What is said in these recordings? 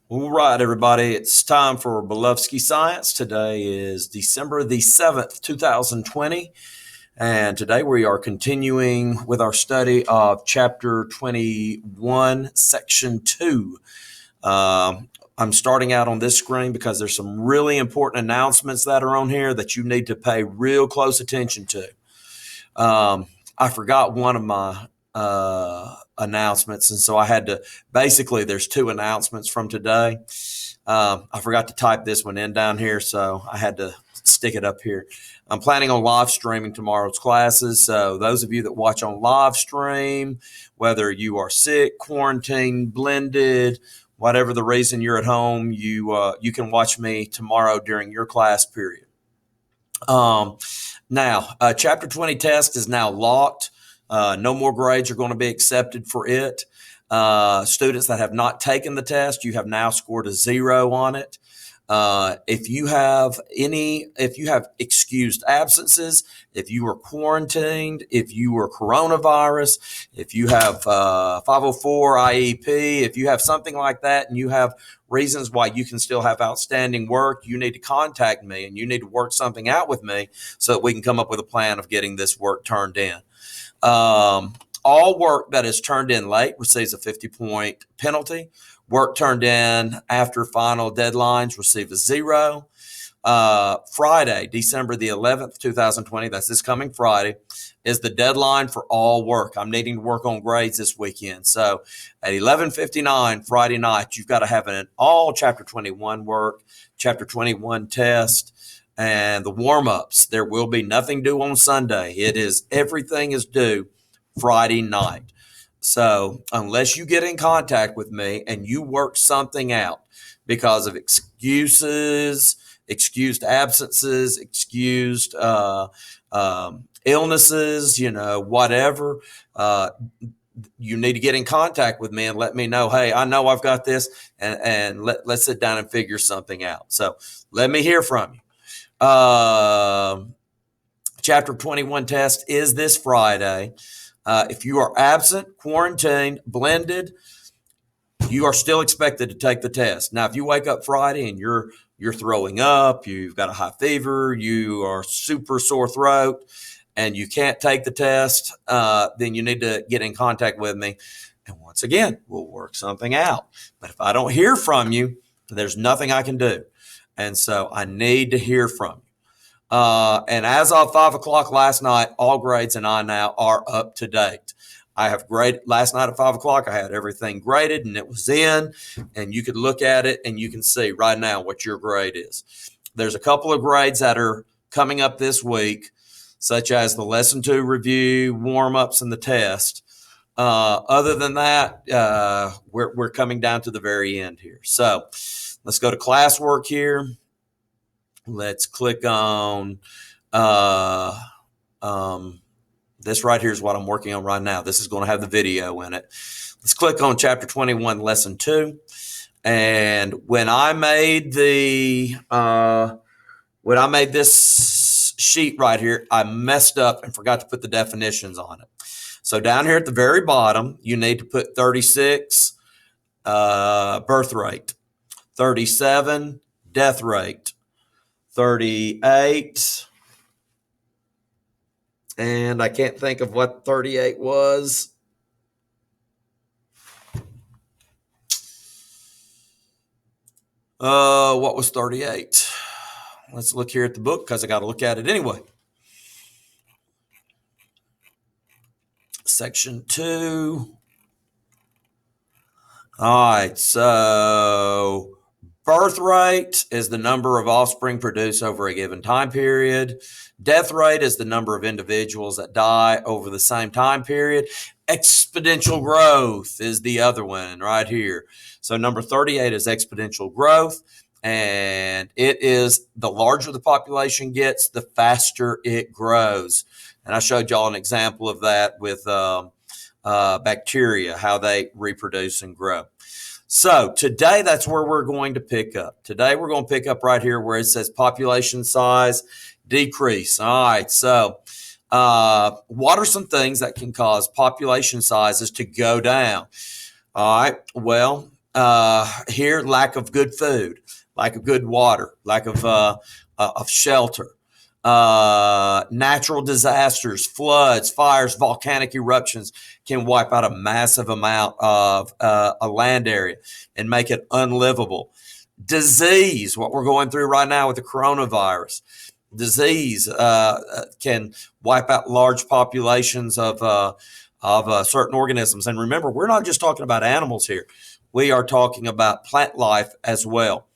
All right, everybody, it's time for Belovsky Science. Today is December the 7th, 2020, and today we are continuing with our study of Chapter 21, Section 2. I'm starting out on this screen because there's some really important announcements that are on here that you need to pay real close attention to. I forgot one of my announcements, and so I had to basically. There's two announcements from today. I forgot to type this one in down here, so I had to stick it up here. I'm planning on live streaming tomorrow's classes, so those of you that watch on live stream, whether you are sick, quarantined, blended, whatever the reason you're at home, you can watch me tomorrow during your class period. Now, Chapter 20 test is now locked. No more grades are going to be accepted for it. Students that have not taken the test, you have now scored a 0 on it. If you have excused absences, if you were quarantined, if you were coronavirus, if you have 504 IEP, if you have something like that and you have reasons why you can still have outstanding work, you need to contact me and you need to work something out with me so that we can come up with a plan of getting this work turned in. All work that is turned in late receives a 50-point penalty. Work turned in after final deadlines receive a 0. Friday, December the 11th, 2020, that's this coming Friday, is the deadline for all work. I'm needing to work on grades this weekend. So at 11:59 Friday night, you've got to have an all Chapter 21 work, Chapter 21 test, and the warm-ups. There will be nothing due on Sunday. Everything is due Friday night. So unless you get in contact with me and you work something out because of excuses, excused absences, excused illnesses, whatever, you need to get in contact with me and let me know, hey, I know I've got this, and let's sit down and figure something out. So let me hear from you. Chapter 21 test is this Friday. If you are absent, quarantined, blended, you are still expected to take the test. Now, if you wake up Friday and you're throwing up, you've got a high fever, you are super sore throat, and you can't take the test, then you need to get in contact with me. And once again, we'll work something out. But if I don't hear from you, there's nothing I can do. And so I need to hear from you. And as of 5 o'clock last night, all grades and I now are up to date. I have graded last night at 5 o'clock. I had everything graded and it was in, and you could look at it and you can see right now what your grade is. There's a couple of grades that are coming up this week, such as the lesson 2 review, warm-ups, and the test. Other than that, we're coming down to the very end here. So let's go to classwork here. Let's click on this right here is what I'm working on right now. This is going to have the video in it. Let's click on Chapter 21, Lesson 2. And when I made this sheet right here, I messed up and forgot to put the definitions on it. So down here at the very bottom, you need to put 36 birth rate, 37 death rate, 38, and I can't think of what 38 was. What was 38? Let's look here at the book because I got to look at it anyway. Section 2. All right, so birth rate is the number of offspring produced over a given time period. Death rate is the number of individuals that die over the same time period. Exponential growth is the other one right here. So number 38 is exponential growth, and it is the larger the population gets, the faster it grows. And I showed y'all an example of that with bacteria, how they reproduce and grow. So today, that's where we're going to pick up. Today, we're going to pick up right here where it says population size decrease. All right, so what are some things that can cause population sizes to go down? All right, well, Here, lack of good food, lack of good water, lack of shelter, natural disasters, floods, fires, volcanic eruptions can wipe out a massive amount of a land area and make it unlivable. Disease, what we're going through right now with the coronavirus, disease can wipe out large populations of certain organisms. And remember, we're not just talking about animals here. We are talking about plant life as well.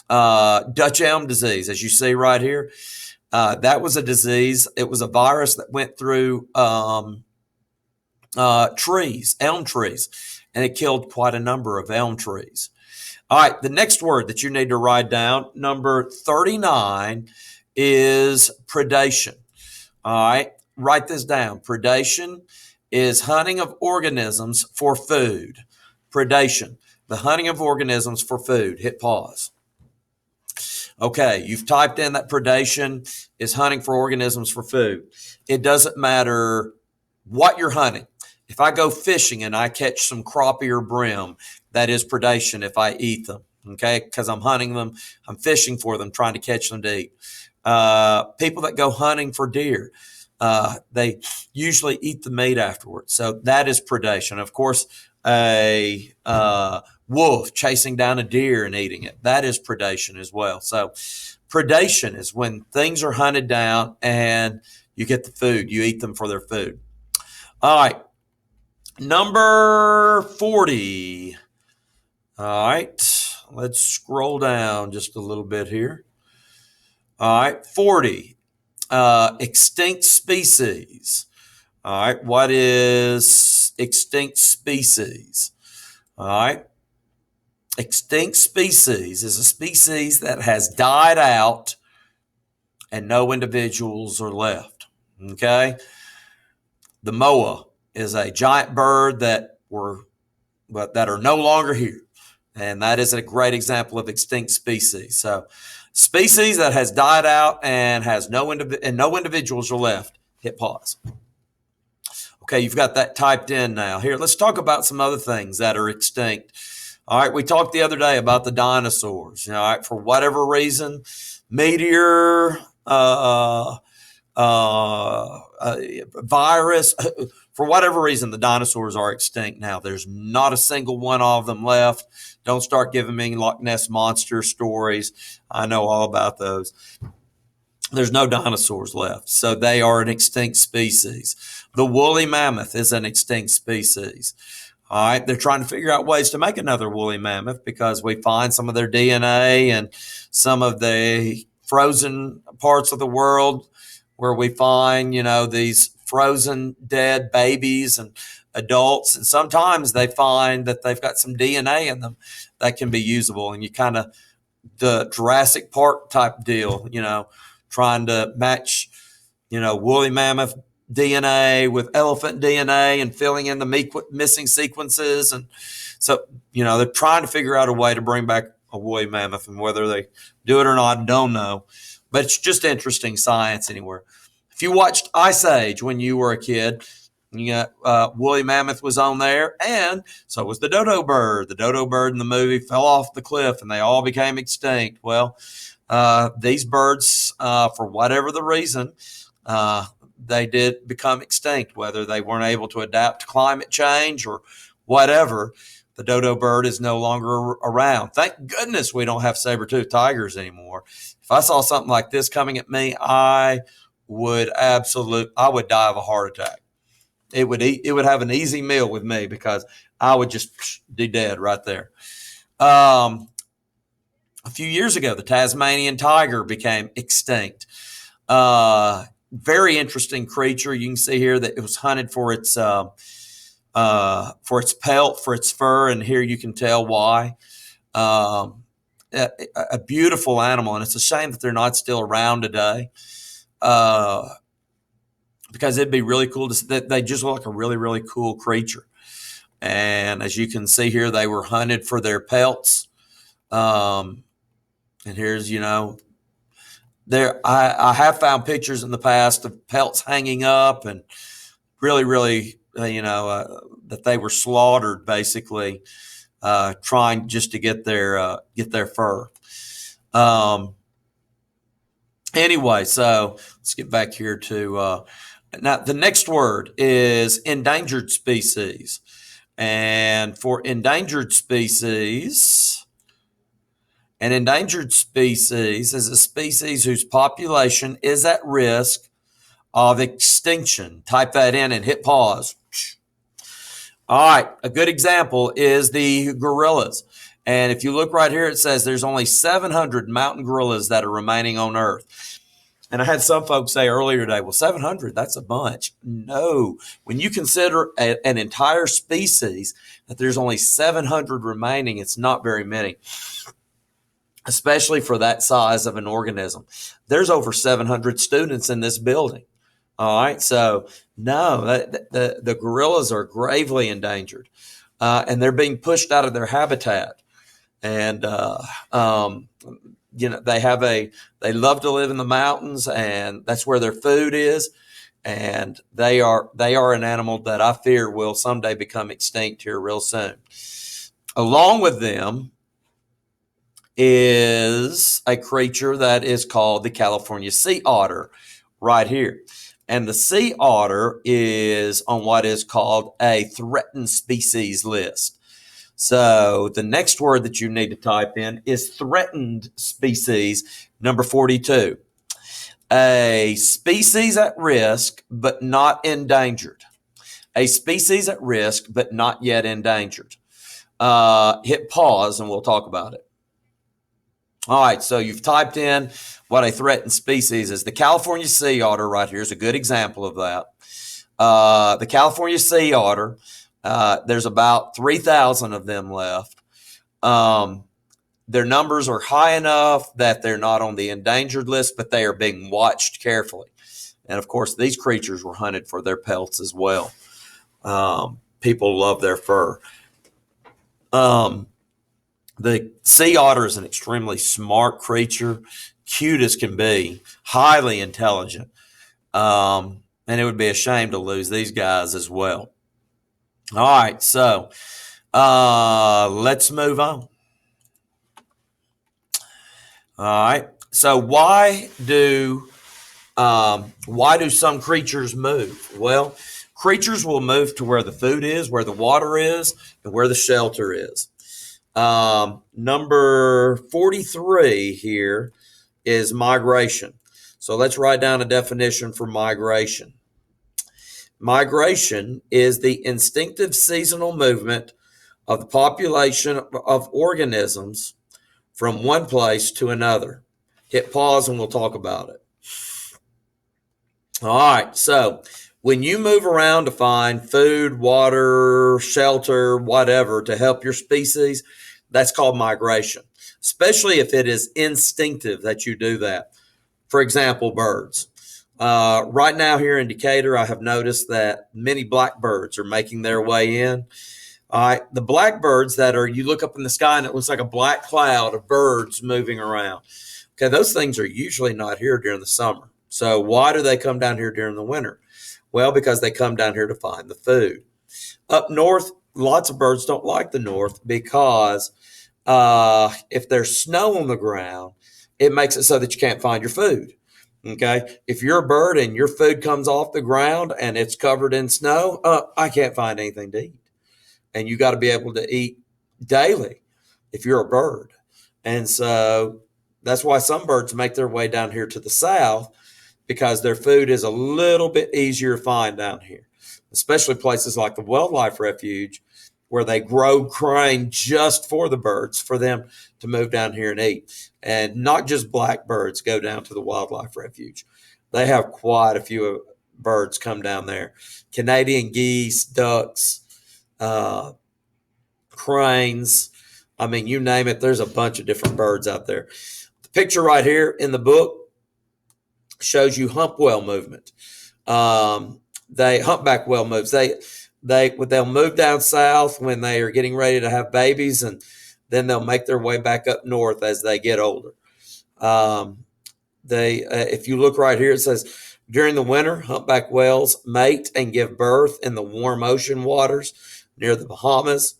Dutch elm disease, as you see right here, that was a disease. It was a virus that went through trees, elm trees, and it killed quite a number of elm trees. All right, the next word that you need to write down, number 39, is predation. All right, write this down. Predation is hunting of organisms for food. Predation, the hunting of organisms for food. Hit pause. Okay, you've typed in that predation is hunting for organisms for food. It doesn't matter what you're hunting. If I go fishing and I catch some crappie or brim, that is predation if I eat them, okay? Because I'm hunting them, I'm fishing for them, trying to catch them to eat. People that go hunting for deer, they usually eat the meat afterwards. So that is predation. Of course, a wolf chasing down a deer and eating it, that is predation as well. So predation is when things are hunted down and you get the food, you eat them for their food. All right, number 40. All right, let's scroll down just a little bit here. All right, 40, extinct species. All right, what is extinct species? All right, extinct species is a species that has died out and no individuals are left. Okay, the moa is a giant bird that are no longer here, and that is a great example of extinct species. So, species that has died out and has no individuals are left. Hit pause. Okay, you've got that typed in now. Here, let's talk about some other things that are extinct. All right, we talked the other day about the dinosaurs. All right, for whatever reason, meteor, virus, for whatever reason, the dinosaurs are extinct now. There's not a single one of them left. Don't start giving me Loch Ness Monster stories. I know all about those. There's no dinosaurs left, so they are an extinct species. The woolly mammoth is an extinct species. All right, they're trying to figure out ways to make another woolly mammoth because we find some of their DNA and some of the frozen parts of the world where we find, these frozen dead babies and adults. And sometimes they find that they've got some DNA in them that can be usable. And you kind of, the Jurassic Park type deal, trying to match, woolly mammoth DNA with elephant DNA and filling in the missing sequences. And so, they're trying to figure out a way to bring back a woolly mammoth, and whether they do it or not, I don't know. But it's just interesting science anywhere. If you watched Ice Age when you were a kid, you got woolly mammoth was on there, and so was the dodo bird. The dodo bird in the movie fell off the cliff, and they all became extinct. Well, these birds, for whatever the reason, they did become extinct, whether they weren't able to adapt to climate change or whatever. The dodo bird is no longer around. Thank goodness we don't have saber-toothed tigers anymore. If I saw something like this coming at me, I would die of a heart attack. It would have an easy meal with me because I would just be dead right there. A few years ago, the Tasmanian tiger became extinct. Very interesting creature. You can see here that it was hunted for its pelt, for its fur, and here you can tell why. A beautiful animal, and it's a shame that they're not still around today. Because it'd be really cool they just look like a really, really cool creature. And as you can see here, they were hunted for their pelts. And here's, I have found pictures in the past of pelts hanging up and really, really, that they were slaughtered basically trying just to get their fur. Um, anyway, so let's get back here to now the next word is endangered species. And for endangered species, an endangered species is a species whose population is at risk of extinction. Type that in and hit pause. All right, a good example is the gorillas. And if you look right here, it says there's only 700 mountain gorillas that are remaining on Earth. And I had some folks say earlier today, well, 700, that's a bunch. No, when you consider an entire species, that there's only 700 remaining, it's not very many, especially for that size of an organism. There's over 700 students in this building. All right, so no, the gorillas are gravely endangered, and they're being pushed out of their habitat. And they love to live in the mountains, and that's where their food is. And they are an animal that I fear will someday become extinct here real soon. Along with them is a creature that is called the California sea otter right here. And the sea otter is on what is called a threatened species list. So the next word that you need to type in is threatened species, number 42. A species at risk, but not endangered. A species at risk, but not yet endangered. Hit pause and we'll talk about it. All right, so you've typed in what a threatened species is. The California sea otter right here is a good example of that. The California sea otter, there's about 3,000 of them left. Their numbers are high enough that they're not on the endangered list, but they are being watched carefully. And of course, these creatures were hunted for their pelts as well. People love their fur. The sea otter is an extremely smart creature, cute as can be, highly intelligent. And it would be a shame to lose these guys as well. All right, so let's move on. All right, so why do some creatures move? Well, creatures will move to where the food is, where the water is, and where the shelter is. Number 43 here is migration. So let's write down a definition for migration. Migration is the instinctive seasonal movement of the population of organisms from one place to another. Hit pause and we'll talk about it. All right, so when you move around to find food, water, shelter, whatever to help your species, that's called migration, especially if it is instinctive that you do that. For example, birds. Right now here in Decatur, I have noticed that many blackbirds are making their way in. All right, the blackbirds you look up in the sky and it looks like a black cloud of birds moving around. Okay, those things are usually not here during the summer. So why do they come down here during the winter? Well, because they come down here to find the food. Up north, lots of birds don't like the north because if there's snow on the ground, it makes it so that you can't find your food. Okay, if you're a bird and your food comes off the ground and it's covered in snow, I can't find anything to eat. And you got to be able to eat daily if you're a bird. And so that's why some birds make their way down here to the south, because their food is a little bit easier to find down here, especially places like the wildlife refuge where they grow grain just for the birds, for them to move down here and eat. And not just blackbirds go down to the wildlife refuge. They have quite a few birds come down there. Canadian geese, ducks, cranes. I mean, you name it, there's a bunch of different birds out there. The picture right here in the book shows you hump whale movement. Humpback whale moves. They'll move down south when they are getting ready to have babies, and then they'll make their way back up north as they get older. If you look right here, it says during the winter, humpback whales mate and give birth in the warm ocean waters near the Bahamas.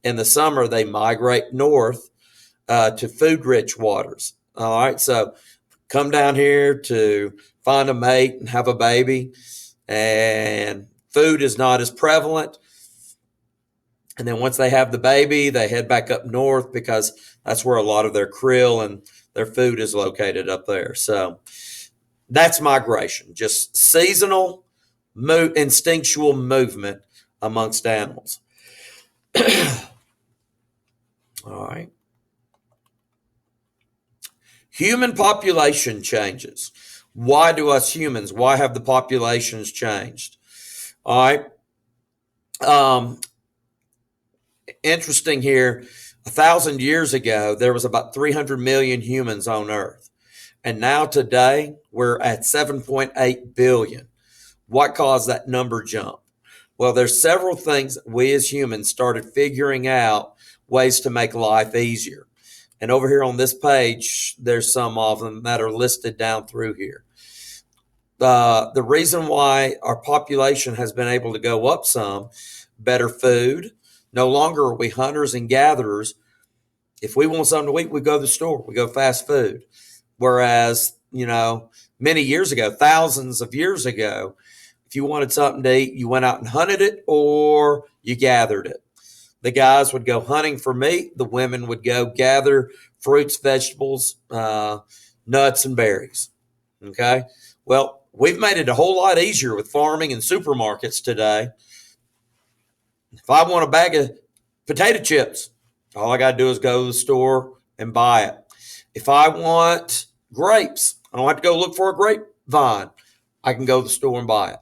In the summer, they migrate north to food-rich waters. All right, so come down here to find a mate and have a baby, and food is not as prevalent. And then once they have the baby, they head back up north because that's where a lot of their krill and their food is located up there. So that's migration, just seasonal, instinctual movement amongst animals. All right. Human population changes. Why do us humans, why have the populations changed? All right. Interesting here. 1,000 years ago, there was about 300 million humans on Earth. And now today, we're at 7.8 billion. What caused that number jump? Well, there's several things that we as humans started figuring out ways to make life easier. And over here on this page, there's some of them that are listed down through here. The reason why our population has been able to go up some, better food. No longer are we hunters and gatherers. If we want something to eat, we go to the store. We go fast food. Whereas, many years ago, thousands of years ago, if you wanted something to eat, you went out and hunted it or you gathered it. The guys would go hunting for meat. The women would go gather fruits, vegetables, nuts, and berries. Okay? Well, we've made it a whole lot easier with farming and supermarkets today. If I want a bag of potato chips, all I got to do is go to the store and buy it. If I want grapes, I don't have to go look for a grapevine. I can go to the store and buy it.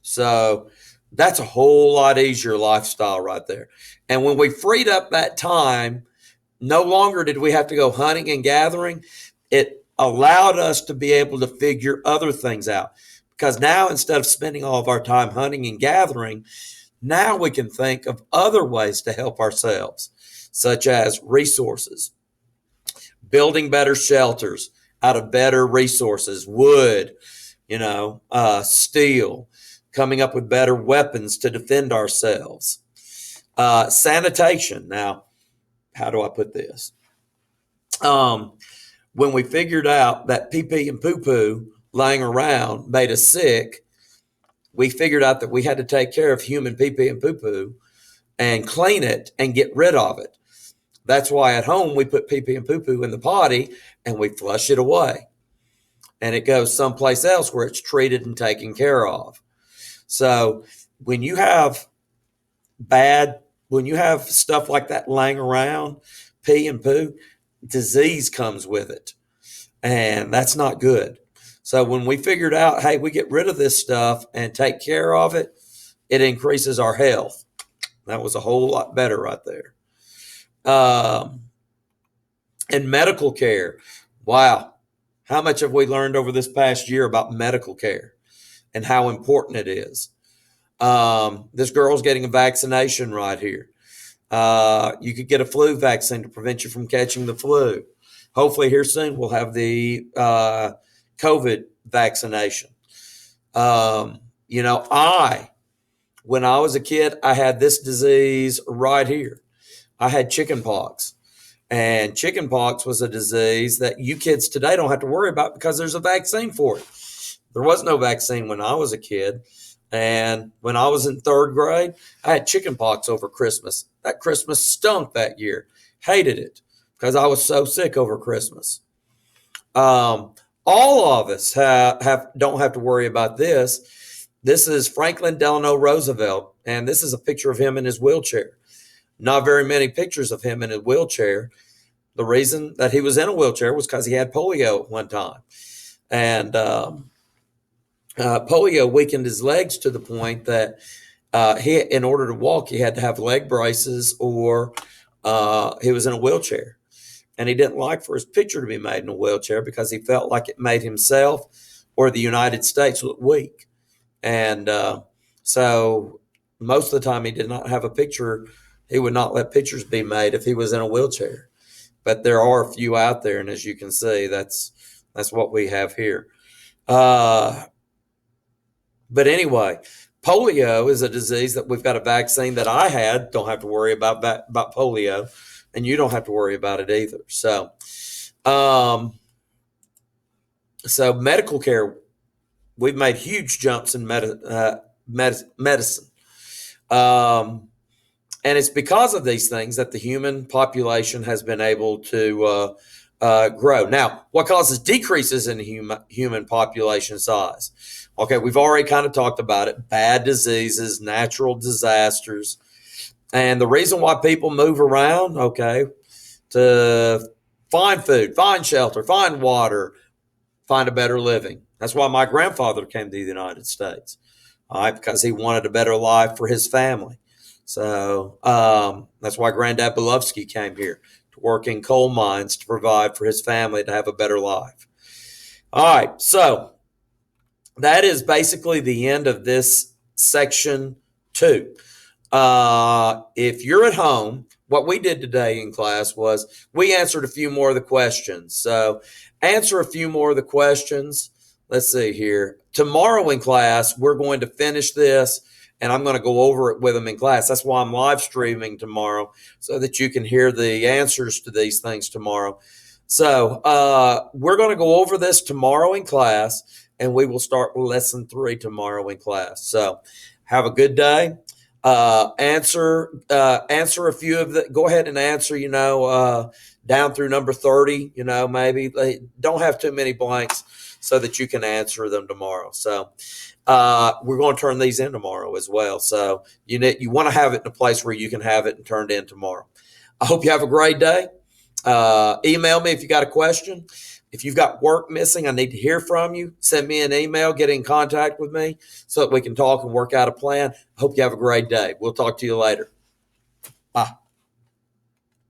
So that's a whole lot easier lifestyle right there. And when we freed up that time, no longer did we have to go hunting and gathering. It allowed us to be able to figure other things out. Because now, instead of spending all of our time hunting and gathering, now we can think of other ways to help ourselves, such as resources, building better shelters out of better resources, wood, steel, coming up with better weapons to defend ourselves. Sanitation. Now, how do I put this? When we figured out that pee-pee and poo-poo laying around made us sick, we figured out that we had to take care of human pee-pee and poo-poo and clean it and get rid of it. That's why at home we put pee-pee and poo-poo in the potty and we flush it away. And it goes someplace else where it's treated and taken care of. So when you have stuff like that laying around, pee and poo, disease comes with it. And that's not good. So when we figured out, hey, we get rid of this stuff and take care of it, it increases our health. That was a whole lot better right there. And medical care. Wow. How much have we learned over this past year about medical care and how important it is? This girl's getting a vaccination right here. You could get a flu vaccine to prevent you from catching the flu. Hopefully here soon we'll have the COVID vaccination. When I was a kid, I had this disease right here. I had chicken pox. And chicken pox was a disease that you kids today don't have to worry about because there's a vaccine for it. There was no vaccine when I was a kid. And when I was in third grade, I had chicken pox over Christmas. That Christmas stunk that year. Hated it because I was so sick over Christmas. All of us don't have to worry about this. This is Franklin Delano Roosevelt, and this is a picture of him in his wheelchair. Not very many pictures of him in his wheelchair. The reason that he was in a wheelchair was because he had polio at one time. And polio weakened his legs to the point that in order to walk, he had to have leg braces or he was in a wheelchair. And he didn't like for his picture to be made in a wheelchair because he felt like it made himself or the United States look weak. And so most of the time he did not have a picture. He would not let pictures be made if he was in a wheelchair. But there are a few out there, and as you can see, that's what we have here. But anyway, Polio is a disease that we've got a vaccine that I had. Don't have to worry about polio, and you don't have to worry about it either. Um, so medical care, we've made huge jumps in medicine. Um, and it's because of these things that the human population has been able to grow. Now, what causes decreases in human population size? Okay, we've already kind of talked about it. Bad diseases, natural disasters. And the reason why people move around, okay, to find food, find shelter, find water, find a better living. That's why my grandfather came to the United States, all right, because he wanted a better life for his family. So that's why Granddad Belovsky came here to work in coal mines to provide for his family to have a better life. All right, so that is basically the end of this section 2. If you're at home, what we did today in class was we answered a few more of the questions. So answer a few more of the questions. Let's see here. Tomorrow in class, we're going to finish this and I'm going to go over it with them in class. That's why I'm live streaming tomorrow so that you can hear the answers to these things tomorrow. So we're going to go over this tomorrow in class, and we will start lesson 3 tomorrow in class. So have a good day. Answer a few of the. Go ahead and answer. Down through number 30. Maybe don't have too many blanks so that you can answer them tomorrow. So we're going to turn these in tomorrow as well. So you want to have it in a place where you can have it and turned in tomorrow. I hope you have a great day. Email me if you got a question. If you've got work missing, I need to hear from you. Send me an email, get in contact with me so that we can talk and work out a plan. I hope you have a great day. We'll talk to you later. Bye.